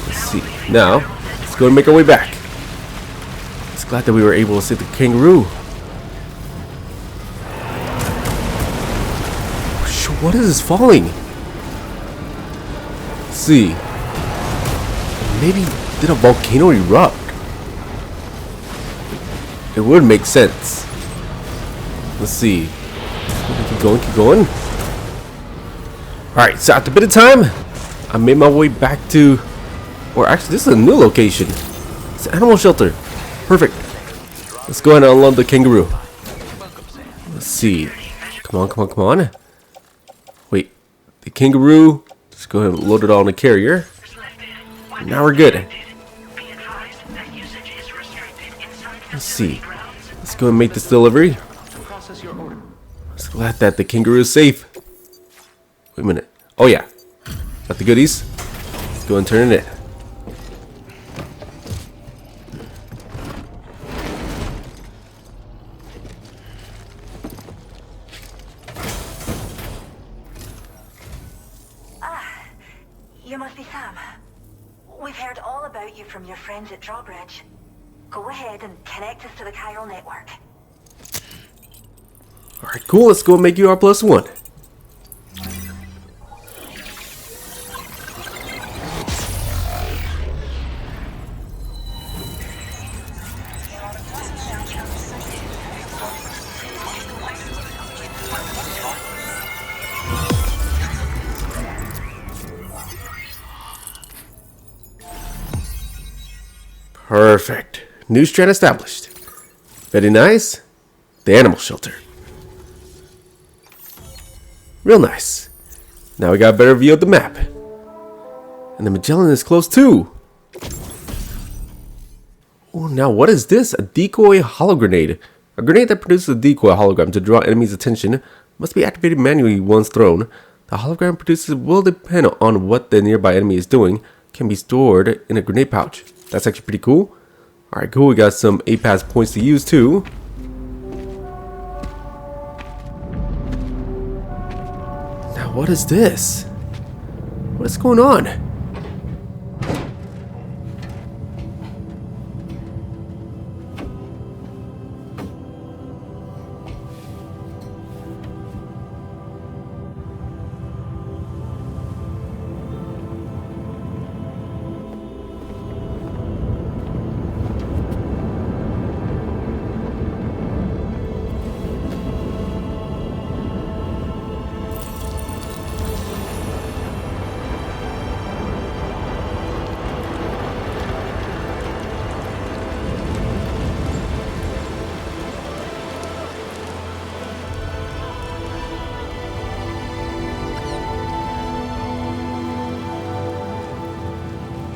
Let's see. Now, let's go and make our way back. Just glad that we were able to save the kangaroo. What is this falling? Let's see. Maybe did a volcano erupt? It would make sense. Let's see. Keep going, keep going. Alright, so after a bit of time, I made my way back to, or actually this is a new location. It's an animal shelter. Perfect. Let's go ahead and unload the kangaroo. Let's see. Come on, come on, come on. Wait, the kangaroo. Let's go ahead and load it all in the carrier. Now we're good. Let's see. Let's go and make this delivery. Just glad that the kangaroo is safe. Wait a minute. Oh yeah. Got the goodies. Let's go and turn it in. You must be Sam. We've heard all about you from your friends at Drawbridge. Go ahead and connect us to the chiral network. Alright, cool. Let's go and make you our +1. Perfect. New strand established. Very nice. The animal shelter. Real nice. Now we got a better view of the map. And the Magellan is close too. Oh, now what is this? A decoy hologrenade. A grenade that produces a decoy hologram to draw enemies' attention must be activated manually once thrown. The hologram produces will depend on what the nearby enemy is doing. Can be stored in a grenade pouch. That's actually pretty cool. Alright, cool. We got some A-Pass points to use too. Now what is this? What is going on?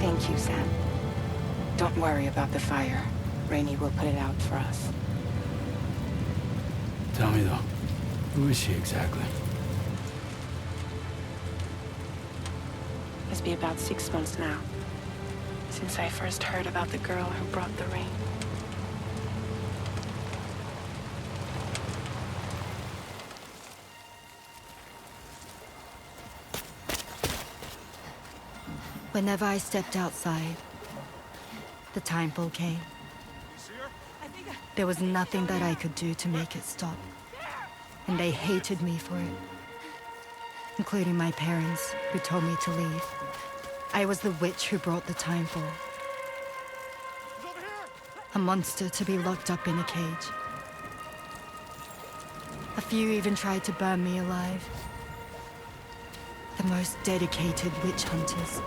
Thank you, Sam. Don't worry about the fire. Rainey will put it out for us. Tell me though, who is she exactly? It's been about 6 months now, since I first heard about the girl who brought the rain. Whenever I stepped outside, the timefall came. There was nothing that I could do to make it stop. And they hated me for it. Including my parents, who told me to leave. I was the witch who brought the timefall. A monster to be locked up in a cage. A few even tried to burn me alive. The most dedicated witch hunters.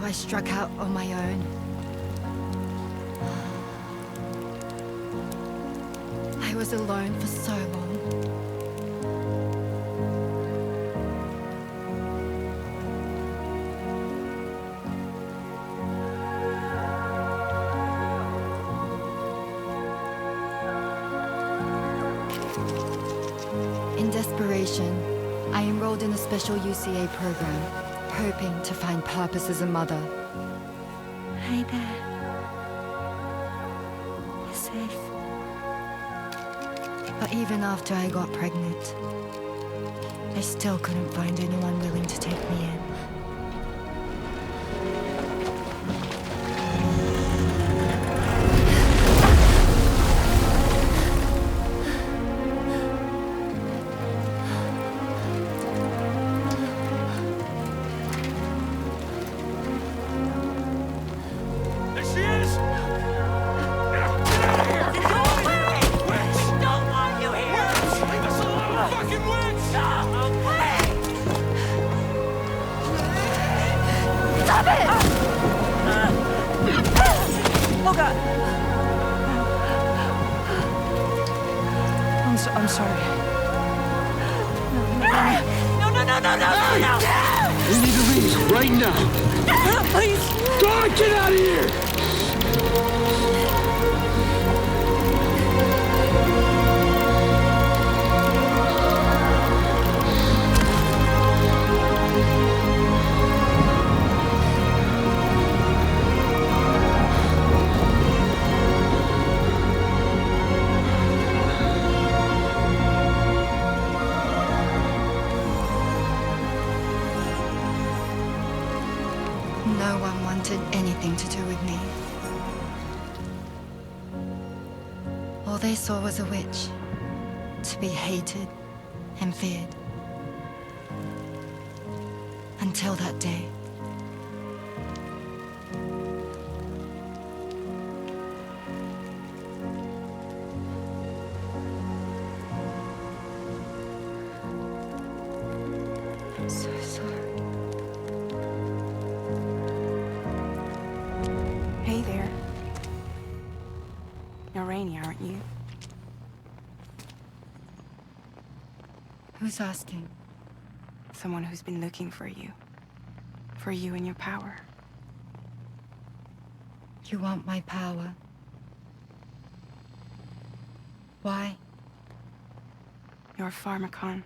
I struck out on my own. I was alone for so long. In desperation, I enrolled in a special UCA program, hoping to find purpose as a mother. Hi there. You're safe. But even after I got pregnant, I still couldn't find anyone willing to take me in. I'm sorry. No. We need to leave right now. Please. God, get out of here! No one wanted anything to do with me. All they saw was a witch, to be hated and feared. Until that day. You're Rainey, aren't you? Who's asking? Someone who's been looking for you. For you and your power. You want my power? Why? You're a pharmacon.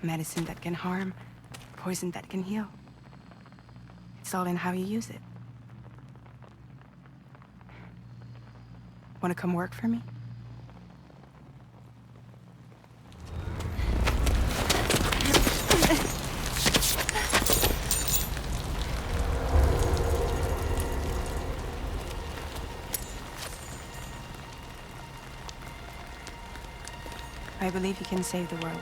Medicine that can harm, poison that can heal. It's all in how you use it. Want to come work for me? I believe you can save the world.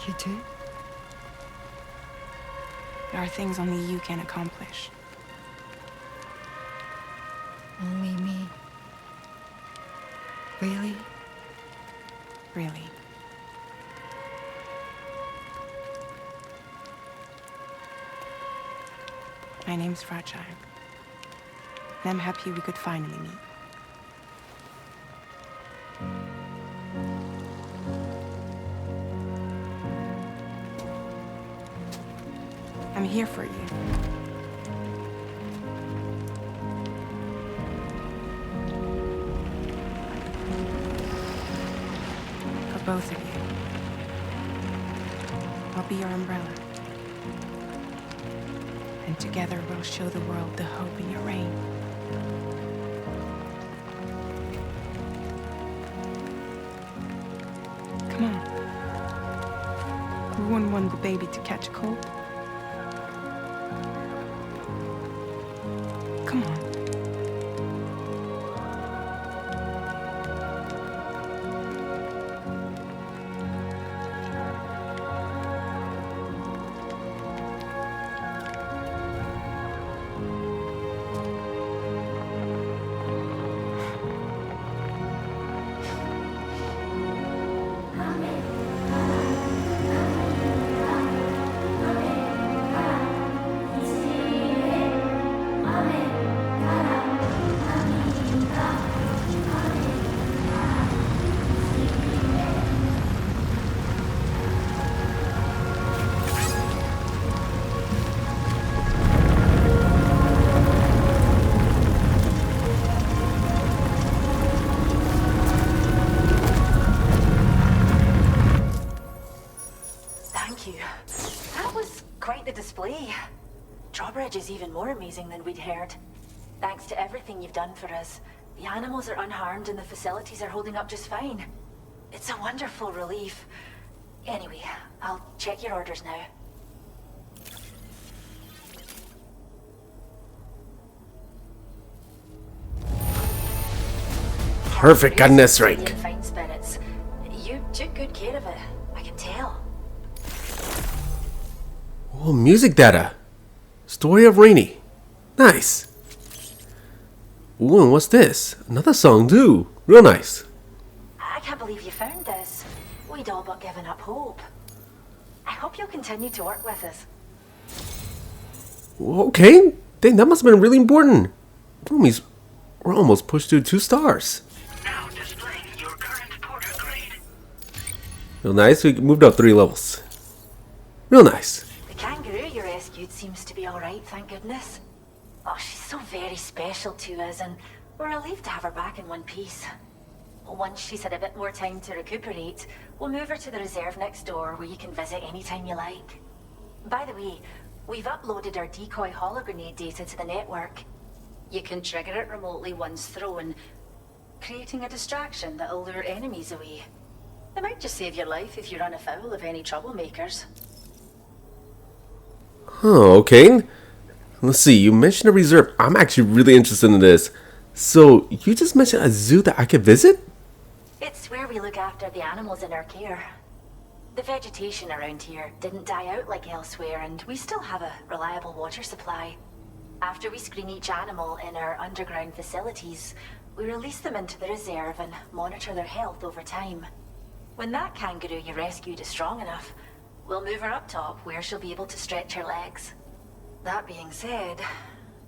You do? There are things only you can accomplish. Only me. Really? Really. My name's Fragile. And I'm happy we could finally meet. I'm here for you. For both of you. I'll be your umbrella. And together we'll show the world the hope in your reign. Come on. Who wouldn't want the baby to catch a cold? Come on. Drawbridge is even more amazing than we'd heard. Thanks to everything you've done for us, the animals are unharmed and the facilities are holding up just fine. It's a wonderful relief. Anyway, I'll check your orders now. Perfect goodness rank. Fine spirits. You took good care of it, I can tell. Oh, music data. Story of Rainey. Nice. Ooh, and what's this? Another song too. Real nice. I can't believe you found this. We'd all but given up hope. I hope you'll continue to work with us. Okay. Dang, that must have been really important. We're almost pushed through 2 stars. Now displaying your current porter grade. Real nice. We moved up 3 levels. Real nice. The kangaroo you rescued seems to be alright, thank goodness. Oh, she's so very special to us, and we're relieved to have her back in one piece. Once she's had a bit more time to recuperate, we'll move her to the reserve next door where you can visit anytime you like. By the way, we've uploaded our decoy hologrenade data to the network. You can trigger it remotely once thrown, creating a distraction that'll lure enemies away. It might just save your life if you run afoul of any troublemakers. Oh, okay. Let's see, you mentioned a reserve. I'm actually really interested in this. So, you just mentioned a zoo that I could visit? It's where we look after the animals in our care. The vegetation around here didn't die out like elsewhere, and we still have a reliable water supply. After we screen each animal in our underground facilities, we release them into the reserve and monitor their health over time. When that kangaroo you rescued is strong enough, we'll move her up top where she'll be able to stretch her legs. That being said,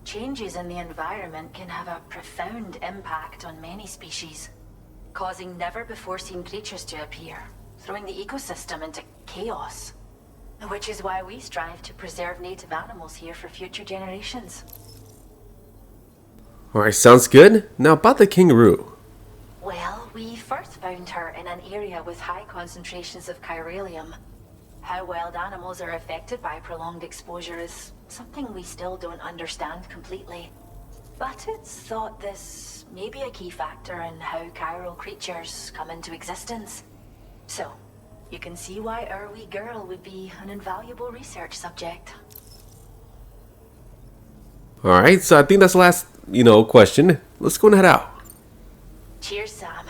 Changes in the environment can have a profound impact on many species, causing never-before-seen creatures to appear, throwing the ecosystem into chaos. Which is why we strive to preserve native animals here for future generations. Alright, sounds good. Now about the kangaroo. Well, we first found her in an area with high concentrations of chiralium. How wild animals are affected by prolonged exposure is something we still don't understand completely. But it's thought this may be a key factor in how chiral creatures come into existence. So, you can see why our wee girl would be an invaluable research subject. Alright, so I think that's the last, question. Let's go and head out. Cheers, Sam.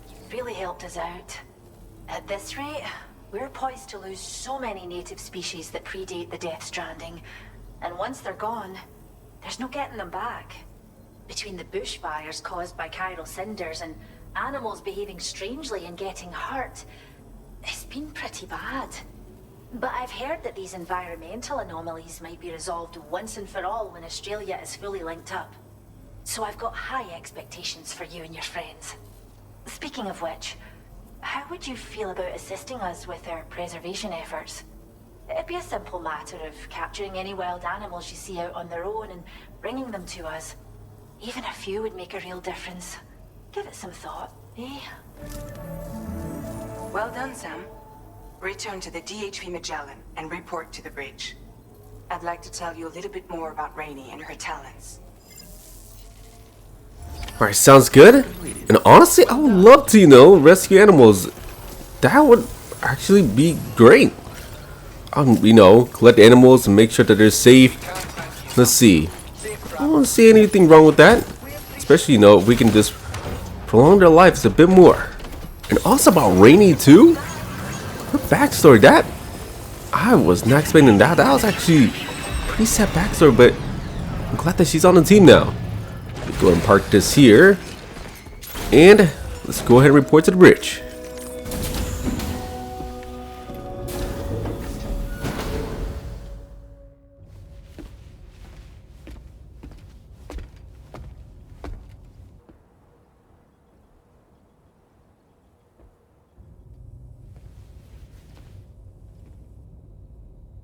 You really helped us out. At this rate, we're poised to lose so many native species that predate the Death Stranding. And once they're gone, there's no getting them back. Between the bushfires caused by chiral cinders and animals behaving strangely and getting hurt, it's been pretty bad. But I've heard that these environmental anomalies might be resolved once and for all when Australia is fully linked up. So I've got high expectations for you and your friends. Speaking of which, how would you feel about assisting us with our preservation efforts? It'd be a simple matter of capturing any wild animals you see out on their own and bringing them to us. Even a few would make a real difference. Give it some thought, eh? Well done, Sam. Return to the DHV Magellan and report to the bridge. I'd like to tell you a little bit more about Rainey and her talents. Alright, sounds good. And honestly, I would love to, rescue animals. That would actually be great. Collect animals and make sure that they're safe. Let's see. I don't see anything wrong with that. Especially, if we can just prolong their lives a bit more. And also about Rainey, too. Her backstory, that I was not expecting that. That was actually pretty sad backstory, but I'm glad that she's on the team now. Let's go ahead and park this here. And let's go ahead and report to the bridge.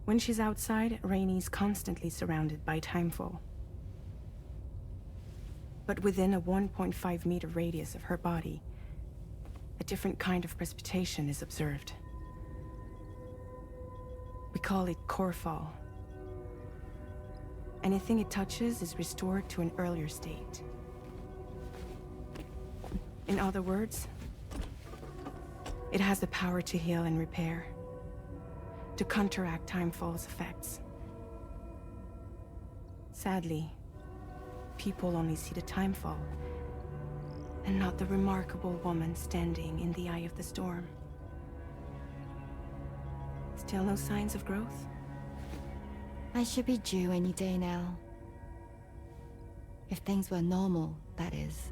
When she's outside, Rainey's constantly surrounded by timefall. But within a 1.5 meter radius of her body, a different kind of precipitation is observed. We call it core fall. Anything it touches is restored to an earlier state. In other words, it has the power to heal and repair, to counteract timefall's effects. Sadly, people only see the timefall, and not the remarkable woman standing in the eye of the storm. Still no signs of growth? I should be due any day now. If things were normal, that is.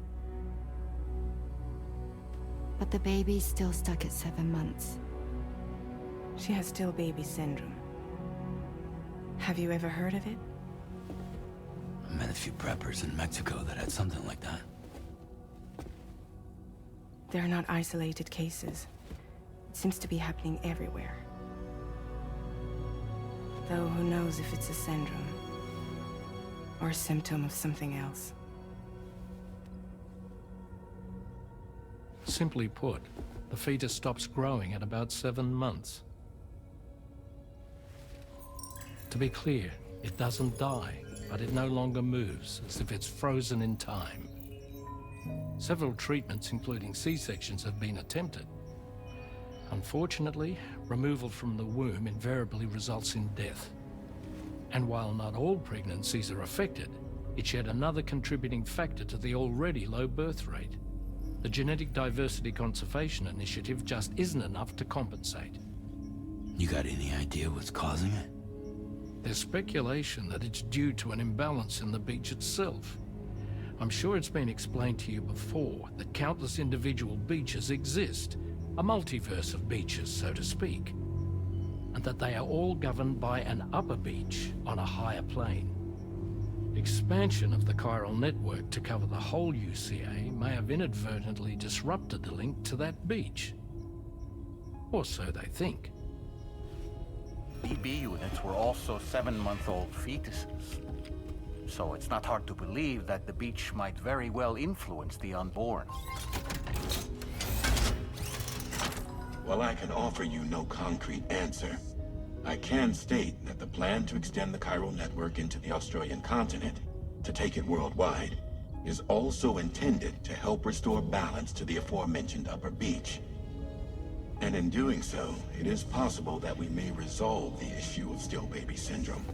But the baby's still stuck at 7 months. She has still baby syndrome. Have you ever heard of it? I met a few preppers in Mexico that had something like that. They're not isolated cases. It seems to be happening everywhere. Though who knows if it's a syndrome or a symptom of something else. Simply put, the fetus stops growing at about 7 months. To be clear, it doesn't die, but it no longer moves, as if it's frozen in time. Several treatments, including C-sections, have been attempted. Unfortunately, removal from the womb invariably results in death. And while not all pregnancies are affected, it's yet another contributing factor to the already low birth rate. The Genetic Diversity Conservation Initiative just isn't enough to compensate. You got any idea what's causing it? There's speculation that it's due to an imbalance in the beach itself. I'm sure it's been explained to you before that countless individual beaches exist, a multiverse of beaches, so to speak, and that they are all governed by an upper beach on a higher plane. Expansion of the chiral network to cover the whole UCA may have inadvertently disrupted the link to that beach. Or so they think. BB units were also 7-month-old fetuses. So it's not hard to believe that the beach might very well influence the unborn. While I can offer you no concrete answer, I can state that the plan to extend the chiral network into the Australian continent, to take it worldwide, is also intended to help restore balance to the aforementioned upper beach. And in doing so, it is possible that we may resolve the issue of still baby syndrome.